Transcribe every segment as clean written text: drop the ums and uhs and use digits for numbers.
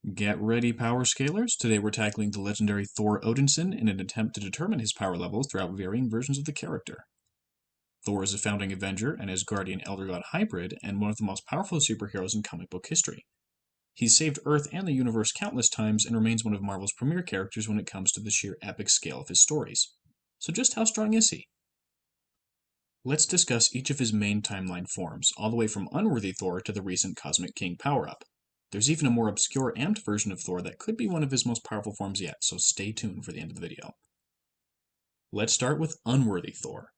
Get ready, power scalers. Today we're tackling the legendary Thor Odinson in an attempt to determine his power levels throughout varying versions of the character. Thor is a founding Avenger and Asgardian Elder God hybrid, and one of the most powerful superheroes in comic book history. He's saved Earth and the universe countless times and remains one of Marvel's premier characters when it comes to the sheer epic scale of his stories. So just how strong is he? Let's discuss each of his main timeline forms, all the way from Unworthy Thor to the recent Cosmic King power-up. There's even a more obscure amped version of Thor that could be one of his most powerful forms yet, so stay tuned for the end of the video. Let's start with Unworthy Thor.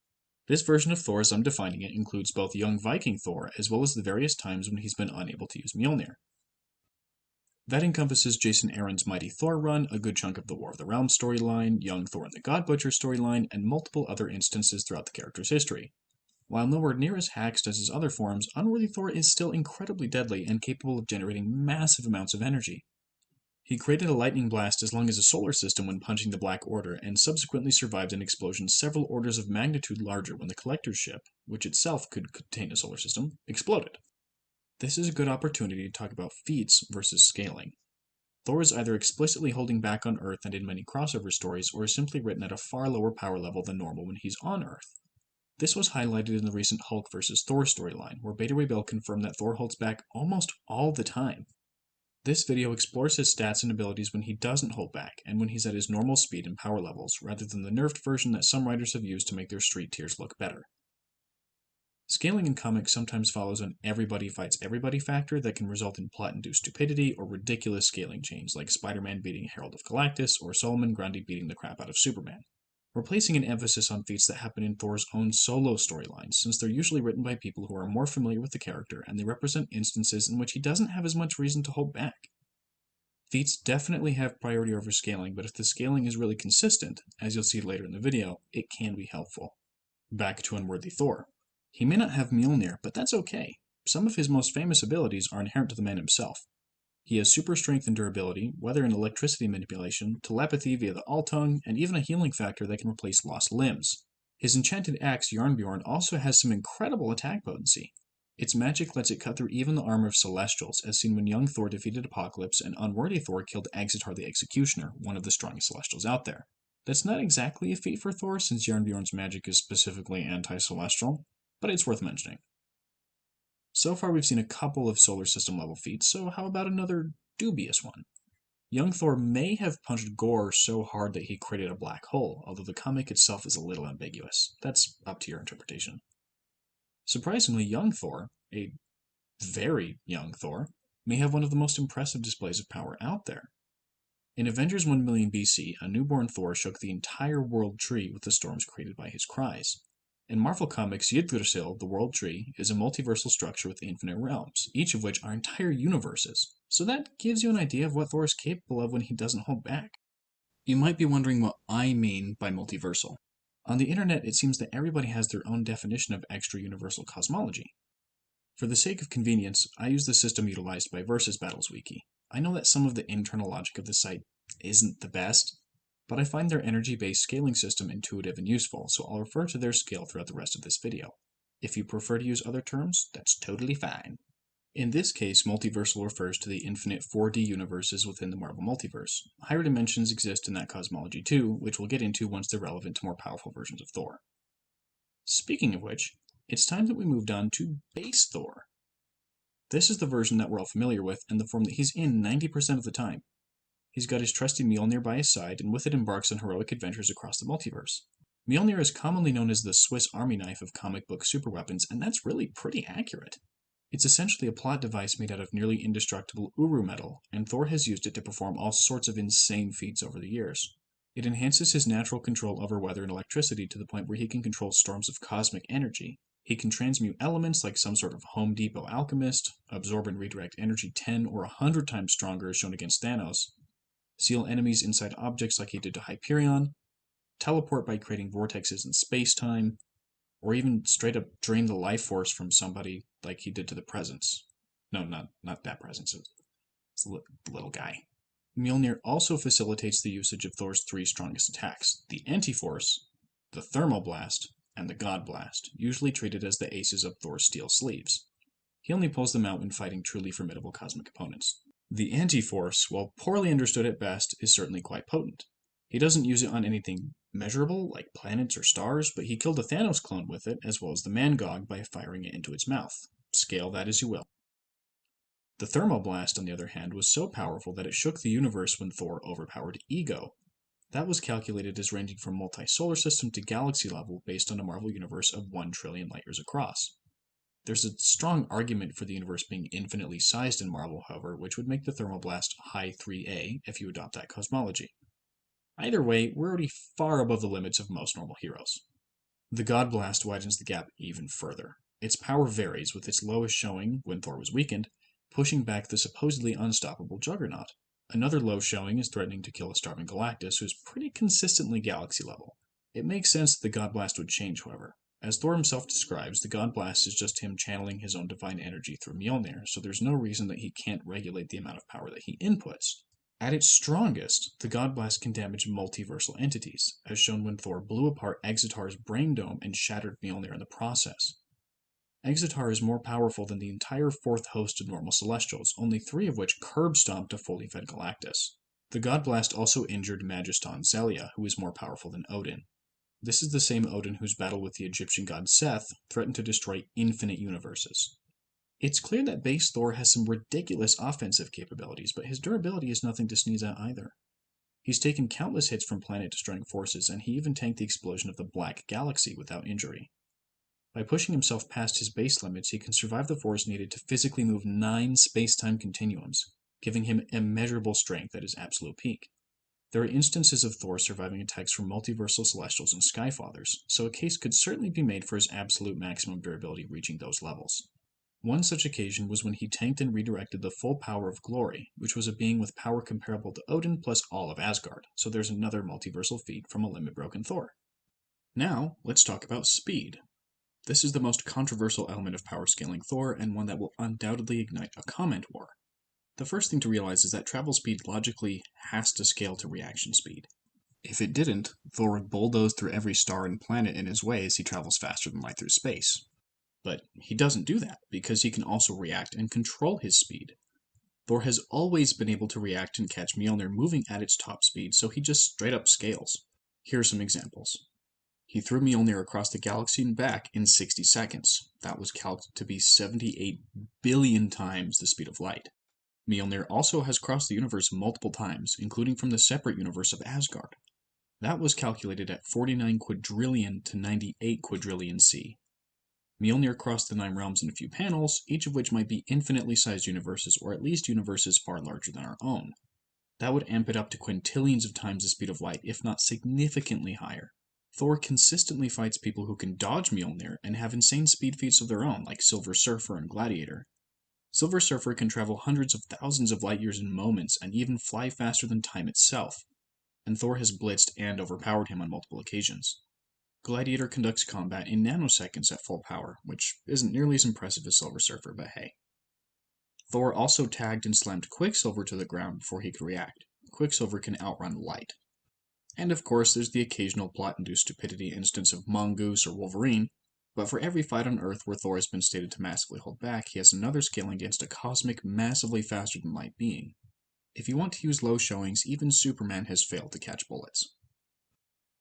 This version of Thor, as I'm defining it, includes both young Viking Thor as well as the various times when he's been unable to use Mjolnir. That encompasses Jason Aaron's Mighty Thor run, a good chunk of the War of the Realms storyline, young Thor and the God Butcher storyline, and multiple other instances throughout the character's history. While nowhere near as haxed as his other forms, Unworthy Thor is still incredibly deadly and capable of generating massive amounts of energy. He created a lightning blast as long as a solar system when punching the Black Order, and subsequently survived an explosion several orders of magnitude larger when the Collector's ship, which itself could contain a solar system, exploded. This is a good opportunity to talk about feats versus scaling. Thor is either explicitly holding back on Earth and in many crossover stories, or is simply written at a far lower power level than normal when he's on Earth. This was highlighted in the recent Hulk vs. Thor storyline, where Beta Ray Bill confirmed that Thor holds back almost all the time. This video explores his stats and abilities when he doesn't hold back, and when he's at his normal speed and power levels, rather than the nerfed version that some writers have used to make their street tiers look better. Scaling in comics sometimes follows an everybody fights everybody factor that can result in plot-induced stupidity or ridiculous scaling chains, like Spider-Man beating Herald of Galactus or Solomon Grundy beating the crap out of Superman, replacing an emphasis on feats that happen in Thor's own solo storylines, since they're usually written by people who are more familiar with the character and they represent instances in which he doesn't have as much reason to hold back. Feats definitely have priority over scaling, but if the scaling is really consistent, as you'll see later in the video, it can be helpful. Back to Unworthy Thor. He may not have Mjolnir, but that's okay. Some of his most famous abilities are inherent to the man himself. He has super strength and durability, weather and electricity manipulation, telepathy via the Alltongue, and even a healing factor that can replace lost limbs. His enchanted axe, Jarnbjorn, also has some incredible attack potency. Its magic lets it cut through even the armor of Celestials, as seen when young Thor defeated Apocalypse and Unworthy Thor killed Axitar the Executioner, one of the strongest Celestials out there. That's not exactly a feat for Thor, since Jarnbjorn's magic is specifically anti-celestial, but it's worth mentioning. So far we've seen a couple of solar system level feats, so how about another dubious one? Young Thor may have punched Gore so hard that he created a black hole, although the comic itself is a little ambiguous. That's up to your interpretation. Surprisingly, young Thor, a very young Thor, may have one of the most impressive displays of power out there. In Avengers 1 million BC, a newborn Thor shook the entire world tree with the storms created by his cries. In Marvel Comics, Yggdrasil, the World Tree, is a multiversal structure with infinite realms, each of which are entire universes. So that gives you an idea of what Thor is capable of when he doesn't hold back. You might be wondering what I mean by multiversal. On the internet, it seems that everybody has their own definition of extra-universal cosmology. For the sake of convenience, I use the system utilized by Versus Battles Wiki. I know that some of the internal logic of the site isn't the best, but I find their energy-based scaling system intuitive and useful, so I'll refer to their scale throughout the rest of this video. If you prefer to use other terms, that's totally fine. In this case, multiversal refers to the infinite 4D universes within the Marvel multiverse. Higher dimensions exist in that cosmology too, which we'll get into once they're relevant to more powerful versions of Thor. Speaking of which, it's time that we moved on to Base Thor. This is the version that we're all familiar with, and the form that he's in 90% of the time. He's got his trusty Mjolnir by his side, and with it embarks on heroic adventures across the multiverse. Mjolnir is commonly known as the Swiss Army knife of comic book superweapons, and that's really pretty accurate. It's essentially a plot device made out of nearly indestructible Uru metal, and Thor has used it to perform all sorts of insane feats over the years. It enhances his natural control over weather and electricity to the point where he can control storms of cosmic energy. He can transmute elements like some sort of Home Depot alchemist, absorb and redirect energy 10 or 100 times stronger as shown against Thanos, seal enemies inside objects like he did to Hyperion, teleport by creating vortexes in space-time, or even straight up drain the life force from somebody like he did to the Presence. No, not that Presence, it's the little guy. Mjolnir also facilitates the usage of Thor's three strongest attacks, the Anti-Force, the Thermal Blast, and the God Blast, usually treated as the aces of Thor's steel sleeves. He only pulls them out when fighting truly formidable cosmic opponents. The anti-force, while poorly understood at best, is certainly quite potent. He doesn't use it on anything measurable, like planets or stars, but he killed a Thanos clone with it, as well as the Mangog by firing it into its mouth. Scale that as you will. The thermoblast, on the other hand, was so powerful that it shook the universe when Thor overpowered Ego. That was calculated as ranging from multi-solar system to galaxy level based on a Marvel universe of 1 trillion light-years across. There's a strong argument for the universe being infinitely sized in Marvel, however, which would make the thermoblast high 3A if you adopt that cosmology. Either way, we're already far above the limits of most normal heroes. The God Blast widens the gap even further. Its power varies, with its lowest showing, when Thor was weakened, pushing back the supposedly unstoppable Juggernaut. Another low showing is threatening to kill a starving Galactus, who's pretty consistently galaxy level. It makes sense that the God Blast would change, however. As Thor himself describes, the God Blast is just him channeling his own divine energy through Mjolnir, so there's no reason that he can't regulate the amount of power that he inputs. At its strongest, the God Blast can damage multiversal entities, as shown when Thor blew apart Exitar's brain dome and shattered Mjolnir in the process. Exitar is more powerful than the entire fourth host of normal Celestials, only 3 of which curb-stomped a fully fed Galactus. The God Blast also injured Magiston Zelia, who is more powerful than Odin. This is the same Odin whose battle with the Egyptian god Seth threatened to destroy infinite universes. It's clear that base Thor has some ridiculous offensive capabilities, but his durability is nothing to sneeze at either. He's taken countless hits from planet-destroying forces, and he even tanked the explosion of the Black Galaxy without injury. By pushing himself past his base limits, he can survive the force needed to physically move 9 space-time continuums, giving him immeasurable strength at his absolute peak. There are instances of Thor surviving attacks from multiversal Celestials and Skyfathers, so a case could certainly be made for his absolute maximum durability reaching those levels. One such occasion was when he tanked and redirected the full power of Glory, which was a being with power comparable to Odin plus all of Asgard, so there's another multiversal feat from a limit-broken Thor. Now, let's talk about speed. This is the most controversial element of power scaling Thor, and one that will undoubtedly ignite a comment war. The first thing to realize is that travel speed logically has to scale to reaction speed. If it didn't, Thor would bulldoze through every star and planet in his way as he travels faster than light through space. But he doesn't do that, because he can also react and control his speed. Thor has always been able to react and catch Mjolnir moving at its top speed, so he just straight up scales. Here are some examples. He threw Mjolnir across the galaxy and back in 60 seconds. That was calculated to be 78 billion times the speed of light. Mjolnir also has crossed the universe multiple times, including from the separate universe of Asgard. That was calculated at 49 quadrillion to 98 quadrillion C. Mjolnir crossed the 9 realms in a few panels, each of which might be infinitely sized universes, or at least universes far larger than our own. That would amp it up to quintillions of times the speed of light, if not significantly higher. Thor consistently fights people who can dodge Mjolnir and have insane speed feats of their own, like Silver Surfer and Gladiator. Silver Surfer can travel hundreds of thousands of light years in moments and even fly faster than time itself, and Thor has blitzed and overpowered him on multiple occasions. Gladiator conducts combat in nanoseconds at full power, which isn't nearly as impressive as Silver Surfer, but hey. Thor also tagged and slammed Quicksilver to the ground before he could react. Quicksilver can outrun light. And of course, there's the occasional plot-induced stupidity instance of Mongoose or Wolverine, but for every fight on Earth where Thor has been stated to massively hold back, he has another scaling against a cosmic, massively faster than light being. If you want to use low showings, even Superman has failed to catch bullets.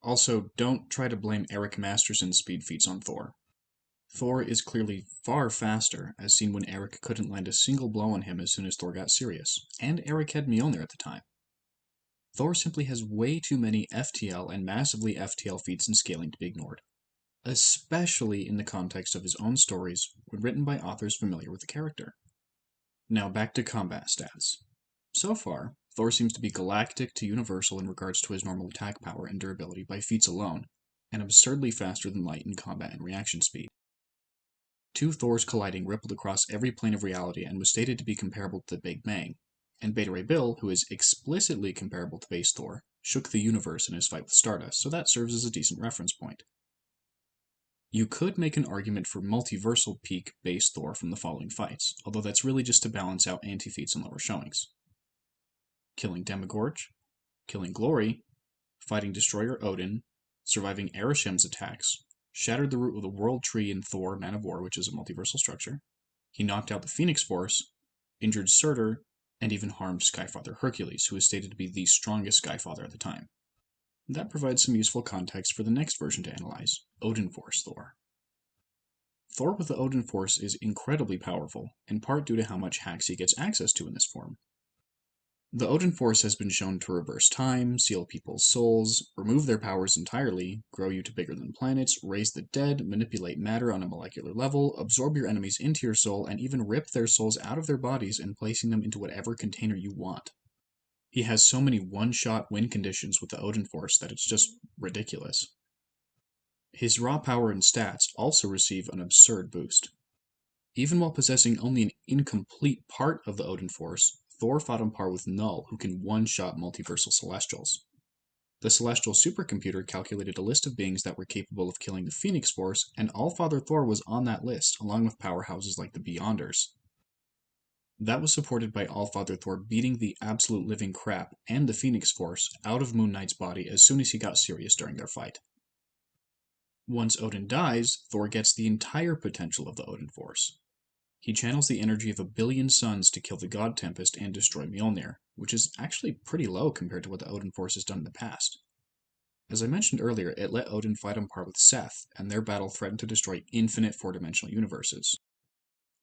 Also, don't try to blame Eric Masterson's speed feats on Thor. Thor is clearly far faster, as seen when Eric couldn't land a single blow on him as soon as Thor got serious, and Eric had Mjolnir at the time. Thor simply has way too many FTL and massively FTL feats in scaling to be ignored, especially in the context of his own stories when written by authors familiar with the character. Now back to combat stats. So far, Thor seems to be galactic to universal in regards to his normal attack power and durability by feats alone, and absurdly faster than light in combat and reaction speed. 2 Thors colliding rippled across every plane of reality and was stated to be comparable to the Big Bang, and Beta Ray Bill, who is explicitly comparable to base Thor, shook the universe in his fight with Stardust, so that serves as a decent reference point. You could make an argument for multiversal peak base Thor from the following fights, although that's really just to balance out anti-feats and lower showings. Killing Demogorge, killing Glory, fighting Destroyer Odin, surviving Ereshim's attacks, shattered the root of the World Tree in Thor Man of War, which is a multiversal structure. He knocked out the Phoenix Force, injured Surtur, and even harmed Skyfather Hercules, who is stated to be the strongest Skyfather at the time. That provides some useful context for the next version to analyze, Odinforce Thor. Thor with the Odinforce is incredibly powerful, in part due to how much hacks he gets access to in this form. The Odinforce has been shown to reverse time, seal people's souls, remove their powers entirely, grow you to bigger than planets, raise the dead, manipulate matter on a molecular level, absorb your enemies into your soul, and even rip their souls out of their bodies and placing them into whatever container you want. He has so many one-shot win conditions with the Odinforce that it's just ridiculous. His raw power and stats also receive an absurd boost. Even while possessing only an incomplete part of the Odinforce, Thor fought on par with Null, who can one-shot multiversal Celestials. The Celestial supercomputer calculated a list of beings that were capable of killing the Phoenix Force, and Allfather Thor was on that list, along with powerhouses like the Beyonders. That was supported by Allfather Thor beating the absolute living crap and the Phoenix Force out of Moon Knight's body as soon as he got serious during their fight. Once Odin dies, Thor gets the entire potential of the Odinforce. He channels the energy of 1 billion suns to kill the God Tempest and destroy Mjolnir, which is actually pretty low compared to what the Odinforce has done in the past. As I mentioned earlier, it let Odin fight on par with Seth, and their battle threatened to destroy infinite four-dimensional universes.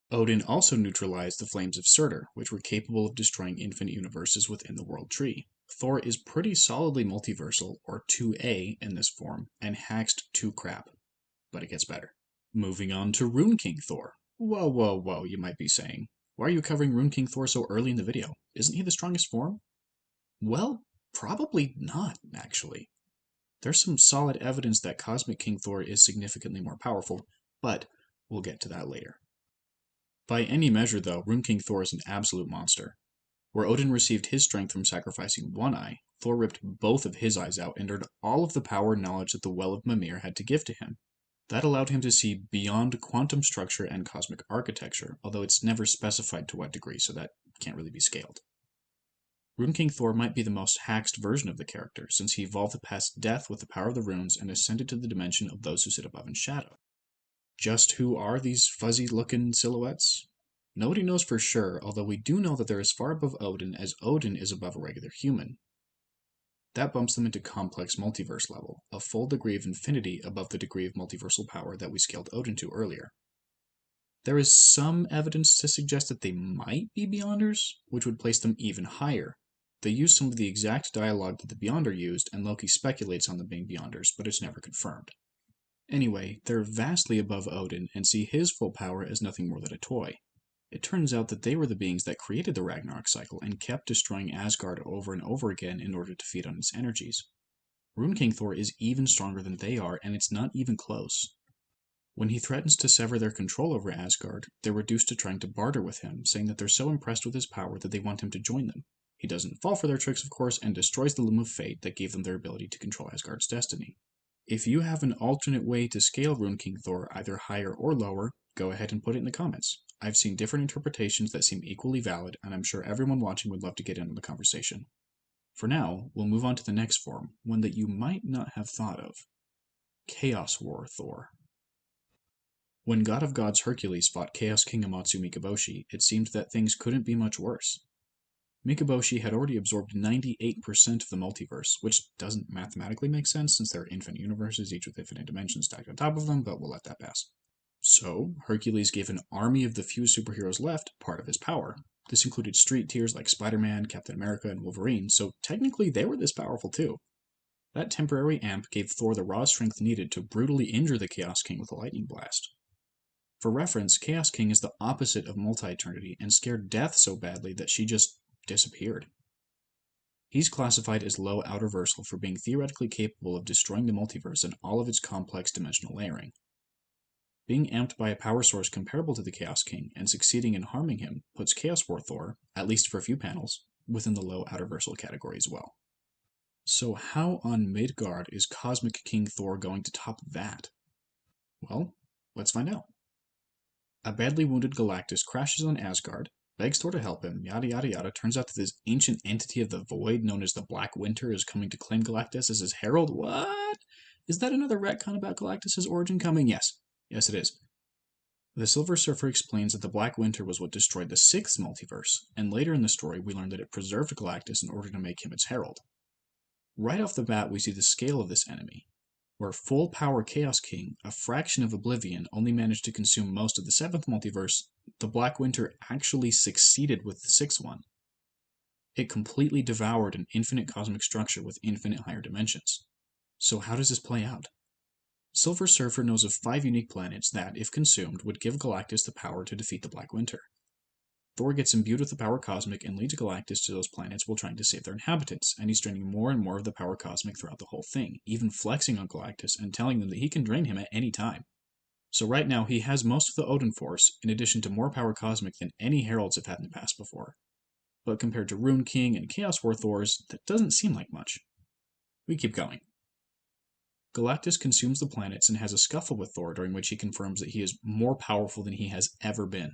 Odin also neutralized the Flames of Surtur, which were capable of destroying infinite universes within the World Tree. Thor is pretty solidly multiversal, or 2A in this form, and hacks to crap. But it gets better. Moving on to Rune King Thor. Whoa, you might be saying. Why are you covering Rune King Thor so early in the video? Isn't he the strongest form? Well, probably not, actually. There's some solid evidence that Cosmic King Thor is significantly more powerful, but we'll get to that later. By any measure, though, Rune King Thor is an absolute monster. Where Odin received his strength from sacrificing one eye, Thor ripped both of his eyes out and earned all of the power and knowledge that the Well of Mimir had to give to him. That allowed him to see beyond quantum structure and cosmic architecture, although it's never specified to what degree, so that can't really be scaled. Rune King Thor might be the most hacked version of the character, since he evolved past death with the power of the runes and ascended to the dimension of those who sit above in shadow. Just who are these fuzzy-looking silhouettes? Nobody knows for sure, although we do know that they're as far above Odin as Odin is above a regular human. That bumps them into complex multiverse level, a full degree of infinity above the degree of multiversal power that we scaled Odin to earlier. There is some evidence to suggest that they might be Beyonders, which would place them even higher. They use some of the exact dialogue that the Beyonder used, and Loki speculates on them being Beyonders, but it's never confirmed. Anyway, they're vastly above Odin and see his full power as nothing more than a toy. It turns out that they were the beings that created the Ragnarok cycle and kept destroying Asgard over and over again in order to feed on its energies. Rune King Thor is even stronger than they are, and it's not even close. When he threatens to sever their control over Asgard, they're reduced to trying to barter with him, saying that they're so impressed with his power that they want him to join them. He doesn't fall for their tricks, of course, and destroys the Loom of Fate that gave them their ability to control Asgard's destiny. If you have an alternate way to scale Rune King Thor, either higher or lower, go ahead and put it in the comments. I've seen different interpretations that seem equally valid, and I'm sure everyone watching would love to get in on the conversation. For now, we'll move on to the next form, one that you might not have thought of. Chaos War Thor. When God of Gods Hercules fought Chaos King Amatsu Mikaboshi, it seemed that things couldn't be much worse. Mikaboshi had already absorbed 98% of the multiverse, which doesn't mathematically make sense since there are infinite universes, each with infinite dimensions stacked on top of them, but we'll let that pass. So, Hercules gave an army of the few superheroes left part of his power. This included street tiers like Spider-Man, Captain America, and Wolverine, so technically they were this powerful too. That temporary amp gave Thor the raw strength needed to brutally injure the Chaos King with a lightning blast. For reference, Chaos King is the opposite of Multi-Eternity and scared Death so badly that she just disappeared. He's classified as low outerversal for being theoretically capable of destroying the multiverse and all of its complex dimensional layering. Being amped by a power source comparable to the Chaos King and succeeding in harming him puts Chaos War Thor, at least for a few panels, within the low outerversal category as well. So how on Midgard is Cosmic King Thor going to top that? Well, let's find out. A badly wounded Galactus crashes on Asgard, begs Thor to help him, yada yada yada. Turns out that this ancient entity of the void known as the Black Winter is coming to claim Galactus as his herald. What? Is that another retcon about Galactus' origin coming? Yes, it is. The Silver Surfer explains that the Black Winter was what destroyed the sixth multiverse, and later in the story we learn that it preserved Galactus in order to make him its herald. Right off the bat, we see the scale of this enemy. Where full power Chaos King, a fraction of Oblivion, only managed to consume most of the seventh multiverse, the Black Winter actually succeeded with the sixth one. It completely devoured an infinite cosmic structure with infinite higher dimensions. So how does this play out? Silver Surfer knows of 5 unique planets that, if consumed, would give Galactus the power to defeat the Black Winter. Thor gets imbued with the power cosmic and leads Galactus to those planets while trying to save their inhabitants, and he's draining more and more of the power cosmic throughout the whole thing, even flexing on Galactus and telling them that he can drain him at any time. So right now he has most of the Odinforce, in addition to more power cosmic than any heralds have had in the past before. But compared to Rune King and Chaos War Thors, that doesn't seem like much. We keep going. Galactus consumes the planets and has a scuffle with Thor during which he confirms that he is more powerful than he has ever been.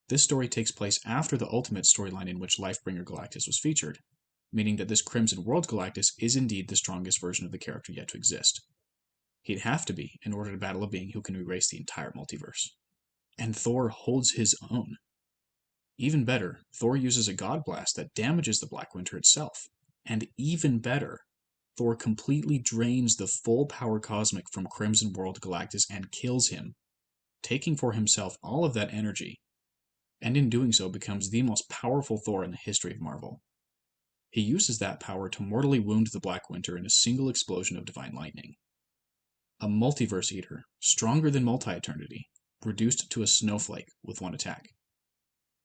This story takes place after the ultimate storyline in which Lifebringer Galactus was featured, meaning that this Crimson World Galactus is indeed the strongest version of the character yet to exist. He'd have to be in order to battle a being who can erase the entire multiverse. And Thor holds his own. Even better, Thor uses a God Blast that damages the Black Winter itself. And even better, Thor completely drains the full power cosmic from Crimson World Galactus and kills him, taking for himself all of that energy, and in doing so becomes the most powerful Thor in the history of Marvel. He uses that power to mortally wound the Black Winter in a single explosion of divine lightning. A multiverse eater, stronger than multi-eternity, reduced to a snowflake with one attack.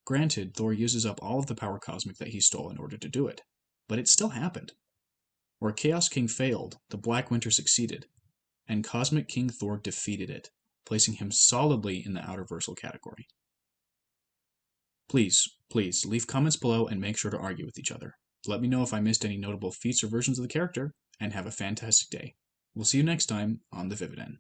Granted, Thor uses up all of the power cosmic that he stole in order to do it, but it still happened. Where Chaos King failed, the Black Winter succeeded, and Cosmic King Thor defeated it, placing him solidly in the outerversal category. Please leave comments below and make sure to argue with each other. Let me know if I missed any notable feats or versions of the character, and have a fantastic day. We'll see you next time on the Vividen.